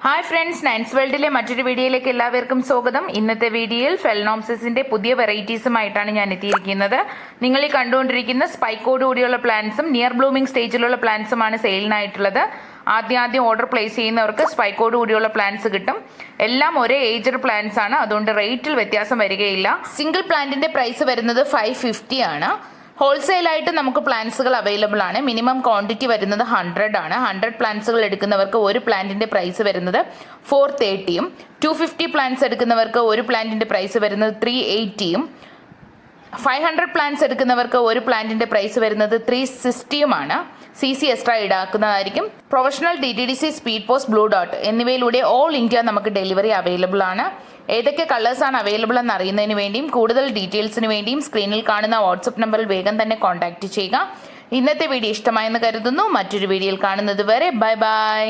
Hi friends, Nayans വേൾഡിലെ മറ്റൊരു വീഡിയോയിലേക്ക് എല്ലാവർക്കും സ്വാഗതം. ഇന്നത്തെ വീഡിയോയിൽ ഫെലനോപ്സിസിന്റെ പുതിയ വെറൈറ്റീസുമായിട്ടാണ് ഞാൻ എത്തിയിരിക്കുന്നത്. നിങ്ങൾ ഈ കണ്ടുകൊണ്ടിരിക്കുന്ന സ്പൈക്കോട് കൂടിയുള്ള പ്ലാന്റ്സും നിയർ ബ്ലൂമിംഗ് സ്റ്റേജിലുള്ള പ്ലാന്റ്സുമാണ് സെയിലിനായിട്ടുള്ളത്. ആദ്യം ഓർഡർ പ്ലേസ് ചെയ്യുന്നവർക്ക് സ്പൈക്കോട് കൂടിയുള്ള പ്ലാന്റ്സ് കിട്ടും. എല്ലാം ഒരേ ഏജഡ് പ്ലാന്റ്സ് ആണ്, അതുകൊണ്ട് റേറ്റിൽ വ്യത്യാസം വരികയില്ല. സിംഗിൾ പ്ലാന്റിന്റെ പ്രൈസ് വരുന്നത് 550 ആണ്. ഹോൾസെയിലായിട്ട് നമുക്ക് പ്ലാന്റ്സുകൾ അവൈലബിൾ ആണ്. മിനിമം ക്വാണ്ടിറ്റി വരുന്നത് 100 ആണ്. 100 പ്ലാന്റ്സുകൾ എടുക്കുന്നവർക്ക് ഒരു പ്ലാന്റിന്റെ പ്രൈസ് വരുന്നത് 430യും 250 പ്ലാന്റ്സ് എടുക്കുന്നവർക്ക് ഒരു പ്ലാന്റിന്റെ പ്രൈസ് വരുന്നത് 380യും 500 പ്ലാന്റ്സ് എടുക്കുന്നവർക്ക് ഒരു പ്ലാന്റിന്റെ പ്രൈസ് വരുന്നത് 360യുമാണ്. CC എക്സ്ട്രാ ഈടാക്കുന്നതായിരിക്കും. Professional DTDC, speed post, blue ഡോട്ട് എന്നിവയിലൂടെ ഓൾ ഇന്ത്യ നമുക്ക് ഡെലിവറി അവൈലബിൾ ആണ്. ഏതൊക്കെ കളേഴ്സാണ് അവൈലബിൾ എന്ന് അറിയുന്നതിന് വേണ്ടിയും കൂടുതൽ ഡീറ്റെയിൽസിന് വേണ്ടിയും സ്ക്രീനിൽ കാണുന്ന വാട്സപ്പ് നമ്പറിൽ വേഗം തന്നെ കോൺടാക്റ്റ് ചെയ്യുക. ഇന്നത്തെ വീഡിയോ ഇഷ്ടമായെന്ന് കരുതുന്നു. മറ്റൊരു വീഡിയോയിൽ കാണുന്നത് വരെ ബൈ ബൈ.